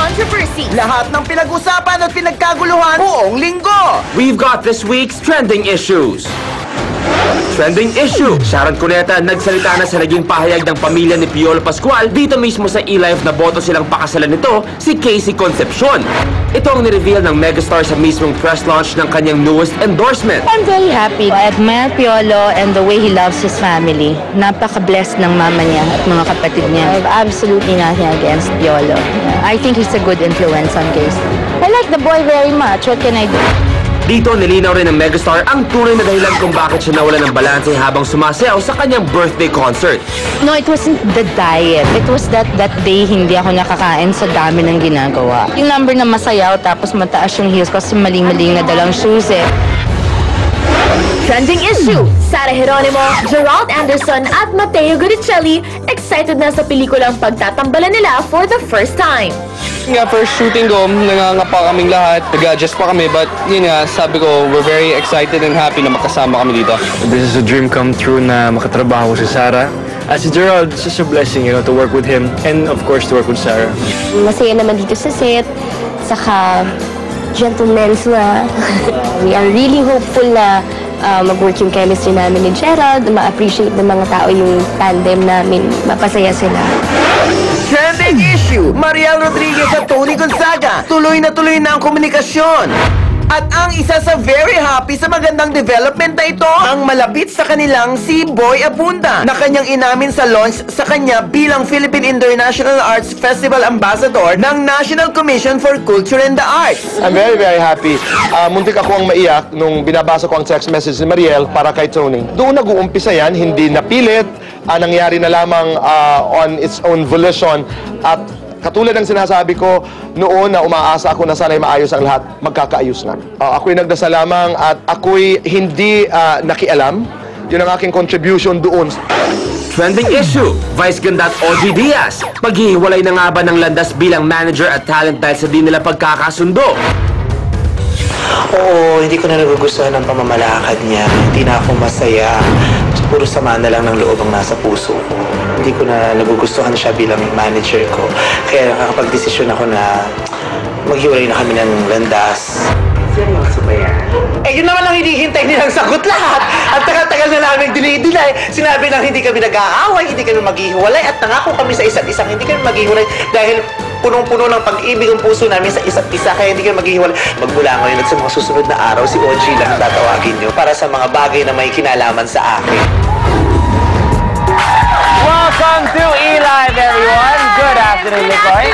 controversy. Lahat ng pinag-usapan at pinagkaguluhan buong linggo. We've got this week's trending issues. Trending issue, Sharon Cuneta nagsalita na sa naging pahayag ng pamilya ni Piolo Pascual dito mismo sa eLife na boto silang pakasalan nito, si Casey Concepcion. Ito ang nireveal ng megastar sa mismong press launch ng kanyang newest endorsement. I'm very happy. I admire Piolo and the way he loves his family. Napaka-blessed ng mama niya at mga kapatid niya. I have absolutely nothing against Piolo. I think he's a good influence on Casey. I like the boy very much. What can I do? Dito nilinaw rin ng megastar ang tunay na dahilan kung bakit siya nawala ng balanse habang sumasayaw sa kanyang birthday concert. No, it wasn't the diet. It was that day hindi ako nakakain sa dami ng ginagawa. Yung number na masayaw tapos mataas yung heels kasi maling-maling na dalang shoes eh. Trending issue, Sara Geronimo, Gerald Anderson at Matteo Guricelli excited na sa pelikulang pagtatambalan nila for the first time. Nga, first shooting ko, nangangapa kaming lahat. Nag-adjust pa kami, but yun nga, sabi ko, we're very excited and happy na makasama kami dito. This is a dream come true na makatrabaho si Sara. As si Gerald, it's just a blessing, to work with him and of course to work with Sara. Masaya naman dito sa set, saka gentlemen na. We are really hopeful na mag-work yung chemistry namin ni Gerald, ma-appreciate ng mga tao yung tandem namin, mapasaya sila. Trending issue, Mariel Rodriguez at Tony Gonzaga. Tuloy na ang komunikasyon. At ang isa sa very happy sa magandang development na ito, ang malapit sa kanilang si Boy Abunda, na kanyang inamin sa launch sa kanya bilang Philippine International Arts Festival Ambassador ng National Commission for Culture and the Arts. I'm very, very happy. Muntik ako ang maiyak nung binabasa ko ang text message ni Mariel para kay Tony. Doon nag-uumpisa yan, hindi napilit, nangyari na lamang on its own volition. At katulad ng sinasabi ko noon na umaasa ako na sana'y maayos ang lahat, magkakaayos nga. Ako'y nagdasal lamang at ako'y hindi nakialam. Yun ang aking contribution doon. Trending issue, Vice Ganda at OG Diaz. Maghihiwalay na nga ba ng landas bilang manager at talent dahil sa di nila pagkakasundo? Oo, hindi ko na nagugustuhan ang pamamalakad niya. Hindi na ako masaya. Puro sama na lang ng loob ang nasa puso ko. Hindi ko na nagugustuhan siya bilang manager ko. Kaya nakakapag-desisyon ako na maghiwalay na kami ng landas. Seryoso ba yan? Yun naman ang hinihintay nilang sagot lahat. Ang tagal-tagal na namin dinay. Sinabi lang hindi kami nag-aaway, hindi kami maghihiwalay, at nangako kami sa isa't isang hindi kami maghihiwalay dahil punong-puno ng pag-ibig ang puso namin sa isa't isa, kaya hindi kami maghihiwalay. Magmula ngayon at sa mga susunod na araw, si OG lang tatawagin nyo para sa mga bagay na may kinalaman sa akin. Welcome to eLive, everyone! Good afternoon, Nicoy.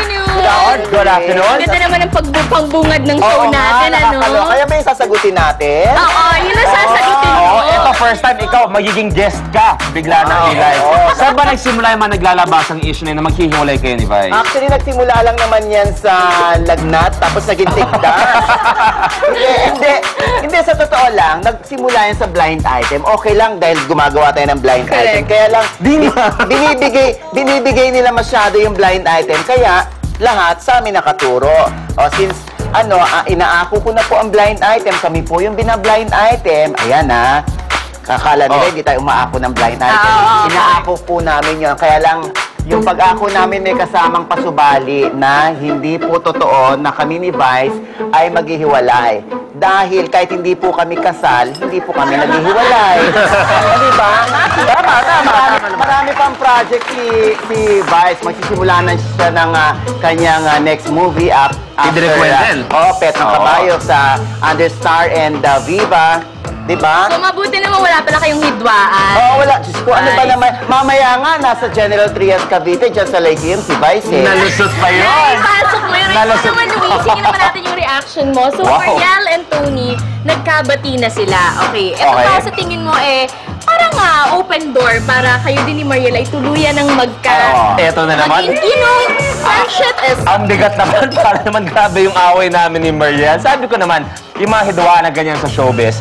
Good afternoon. Ganda naman ang pagbubungad ng show natin, ano? Kaya ba yung sasagutin natin? Oo, yun ang sasagutin mo. Ito, first time ikaw, magiging guest ka. Bigla na eLive. Saan ba nagsimula yung mga naglalabas ang issue na maghihiwalay kayo ni Vi? Actually, nagsimula lang naman yan sa lagnat, tapos naging tikdas. Hindi, sa totoo lang, nagsimula yan sa blind item. Okay lang dahil gumagawa tayo ng blind item. Kaya lang, binibigay nila masyado yung blind item. Kaya, lahat sa amin nakaturo. Since, inaako ko na po ang blind item, kami po yung bina-blind item, ayan kakala nila hindi tayo umaako ng blind item. Inaako po namin yun. Kaya lang, yung pag-ako namin may kasamang pasubali na hindi po totoo na kami ni Vice ay maghihiwalay. Dahil kahit hindi po kami kasal, hindi po kami naghihiwalay. Diba? Tama. Marami pang project si Vice. Magsisimula na siya ng kanyang next movie after Pet ng Kabayo sa Understar and Viva. Diba? So, mabuti naman wala pala kayong hidwaan. Wala. Diyos ko, ano ba naman? Mamaya nga, nasa General Trias Cavite, dyan sa Lake Hill, si Vice Nalusot pa yun. Pasok mo yun. Ito naman, Louie, sige naman natin yung reaction mo. So, Mariel and Tony, nagkabati na sila. Okay. Ito ba sa tingin mo parang open door para kayo din ni Mariel ay tuluyan ng Eto na naman. Friendship is... Ang bigat naman, para naman grabe yung away namin ni Mariel. Sabi ko naman, yung mga hidwa na ganyan sa showbiz,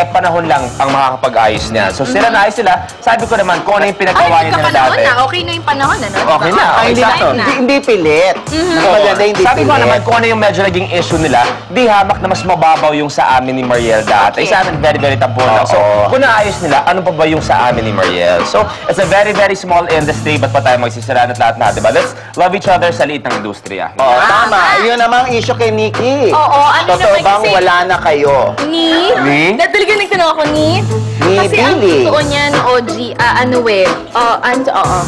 panahon lang ang makakapag-ayos niya. So sila naayos sila. Sabi ko naman, kung ano yung pinagawa niya nila dati. Okay na yung panahon, ano? Okay na. Hindi, Sakto. hindi pilit. Maganda, hindi Sabi ko pilit. naman, kung ano yung medyo naging issue nila, di hamak na mas mababaw yung sa amin ni Mariel dati. Sa amin, very, very tampon lang. So, kung naayos nila, ano pa ba yung sa amin ni Mariel? So, it's a very, very small industry. Ba't pa tayo magsisiraan at lahat-lahat, diba? Let's love each other sa liit ng industriya. Oo, tama. Yun namang issue kay Nikki. Oo, ano Totoo naman bang kasi- wala na kayo? Ni? Na talaga nagtanong ako, ni? Ni Kasi ang Billy. totoo niyan, OG, oo.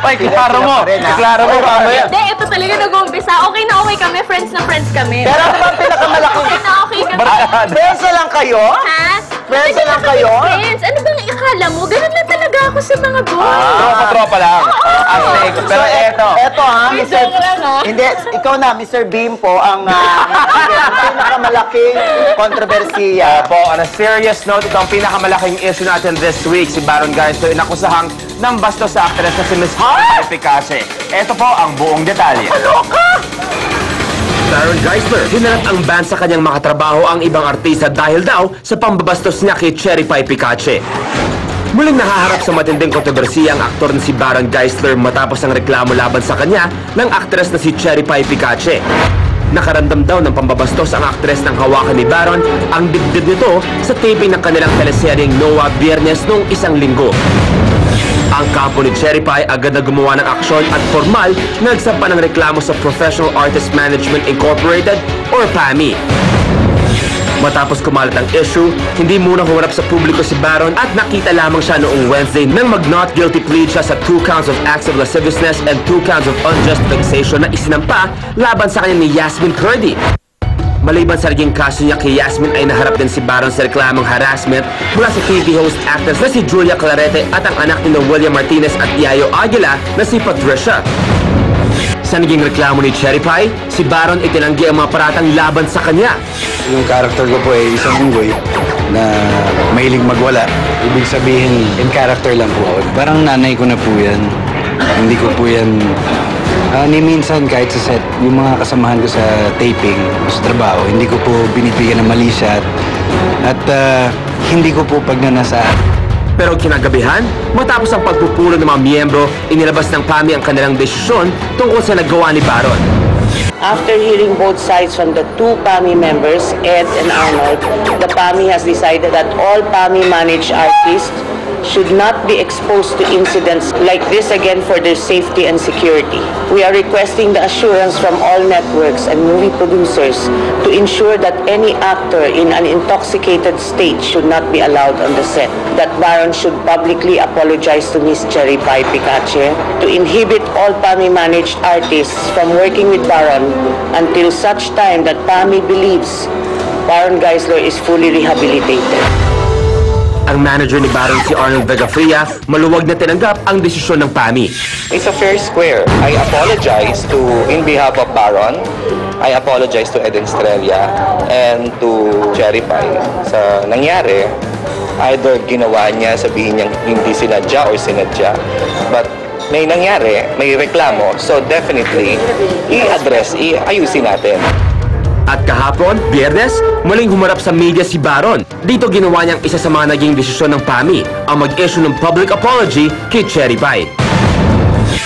Ay, klaro mo. Klaro mo, mamaya. Hindi, ito talaga nag-uumpisa. Okay na okay kami, friends na friends kami. Pero ano ba ang pinakamalaking... Okay na okay kami. Friends na lang kayo? Ha? Friends na lang kayo? Friends? Ano bang akala mo? Ganun lang talaga ako sa mga boys. Tropa lang. Pero eto. Eto ha, Ay, Mr. joke lang, ha? Hindi, ikaw na, Mr. Beam po, ang pinakamalaking kontrobersiya. Po, on a serious note, ito ang pinakamalaking issue natin this week. Si Baron Geisler inakusahang ng bastos sa actress na si Miss Harvey Picache. Ito po ang buong detalye. Baron Geisler, hinarap ang ban sa kanyang makatrabaho ang ibang artista dahil daw sa pambabastos niya kay Cherry Pie Picache. Muling nahaharap sa matinding kontrobersiya ang aktor na si Baron Geisler matapos ang reklamo laban sa kanya ng aktres na si Cherry Pie Picache. Nakaramdam daw ng pambabastos ang aktres ng hawakan ni Baron ang dibdib nito sa taping ng kanilang teleseryeng Noah Biyernes noong isang linggo. Ang kampo ni Cherry Pie agad na gumawa ng aksyon at formal na nagsampa ng reklamo sa Professional Artist Management Incorporated or PAMI. Matapos kumalat ang issue, hindi muna humarap sa publiko si Baron at nakita lamang siya noong Wednesday nang mag-not guilty plea siya sa 2 counts of acts of lasciviousness and 2 counts of unjust vexation na isinampa laban sa kanya ni Yasmin Curdy. Maliban sa naging kaso niya kay Yasmin ay naharap din si Baron sa reklamong harassment mula sa TV host actors na si Julia Clarete at ang anak ni William Martinez at Yayo Aguila na si Patricia. Sa naging reklamo ni Cherry Pie, si Baron itinanggi ang mga paratang laban sa kanya. Yung character ko po ay isang unggoy na mahilig magwala. Ibig sabihin, in character lang po ako. Parang nanay ko na po yan. Hindi ko po yan... ni minsan kahit sa set, yung mga kasamahan ko sa taping, sa trabaho, hindi ko po binibigyan ng mali siya at hindi ko po pagnanasaan. Pero kinagabihan, matapos ang pagpupulo ng mga miyembro, inilabas ng PAMI ang kanilang desisyon tungkol sa nagawa ni Baron. After hearing both sides from the 2 PAMI members, Ed and Arnold, the PAMI has decided that all PAMI-managed artists should not be exposed to incidents like this again for their safety and security. We are requesting the assurance from all networks and movie producers to ensure that any actor in an intoxicated state should not be allowed on the set. That Baron should publicly apologize to Miss Cherry Pie Picache, to inhibit all PAMI-managed artists from working with Baron until such time that PAMI believes Baron Geisler is fully rehabilitated. Ang manager ni Baron si Arnold Vegafria, maluwag na tinanggap ang desisyon ng PAMI. It's a fair square. I apologize in behalf of Baron. I apologize to Eden Estrella and to Cherry Pie sa nangyari. Either ginawa niya, sabihin niya hindi sinadya or sinadya. But may nangyari, may reklamo. So definitely, ayusin natin. At kahapon, Biyernes, muling humarap sa media si Baron. Dito ginawa niyang isa sa mga naging desisyon ng PAMI, ang mag-issue ng public apology kay Cherry Pie.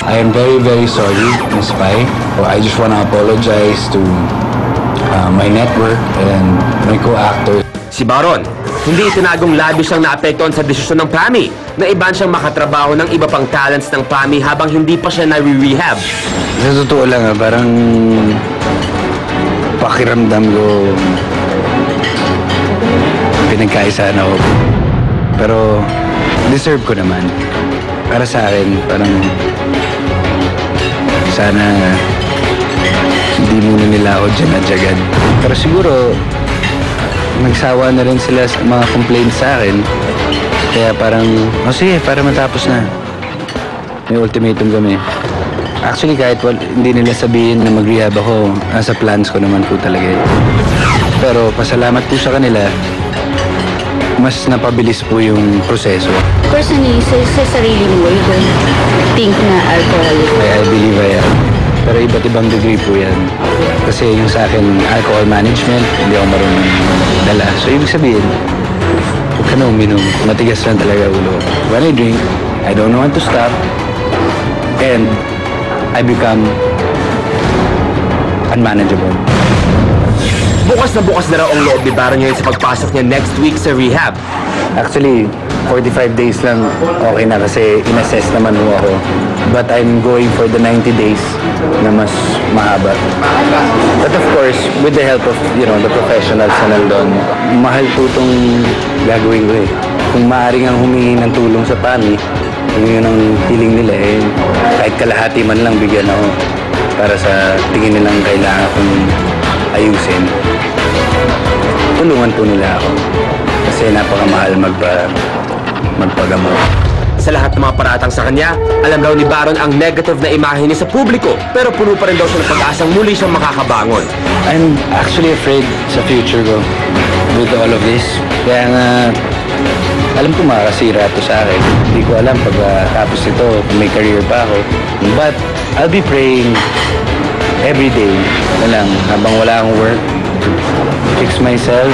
I am very, very sorry, Miss Pie. I just want to apologize to my network and my co-actors. Si Baron, hindi itinagong labis siyang naapektuhan sa desisyon ng PAMI na iban siyang makatrabaho ng iba pang talents ng PAMI habang hindi pa siya nare-rehab. Sa totoo lang, parang pakiramdam ko pinagkaisaan ako. Pero deserve ko naman. Para sa akin, parang sana hindi muna nila ako dyan-adjagad. Pero siguro nagsawa na rin sila sa mga complaints sa akin. Kaya parang, sige, para matapos na. May ultimatum kami. Actually, kahit hindi nila sabihin na mag-rehab ako, nasa plans ko naman po talaga. Pero pasalamat po sa kanila, mas napabilis po yung proseso. Personally, sa sarili mo, you don't think na alcoholic? I believe I am. Pero iba't ibang degree po yan. Kasi yung sa akin, alcohol management, hindi ako marunong dala. So, ibig sabihin, huwag ka na uminom. Matigas lang talaga ulo. When I drink, I don't know when to stop. And I become unmanageable. Bukas na raw ang loob ni Baron ngayon sa pagpasok niya next week sa rehab. Actually, 45 days lang okay na kasi in-assess naman ho ako. But I'm going for the 90 days na mas mahaba. But of course, with the help of, the professionals na nandun, mahal po itong gagawin ko eh. Kung maaaring ang humingi ng tulong sa PAMI, kung yun ang hiling nila eh, kahit kalahati man lang bigyan ako para sa tingin nilang kailangan kong ayusin. Tulungan po nila ako kasi napakamahal magpagamot. Sa lahat ng mga paratang sa kanya, alam raw ni Baron ang negative na imahe niya sa publiko, pero puno pa rin daw siya ng pag-asang muli siyang makakabangon. I'm actually afraid sa future ko with all of this. Kaya nga, alam ko makakasira ito sa akin. Hindi ko alam pagkatapos ito kung may career pa ako. But I'll be praying every day na lang habang wala akong work to fix myself.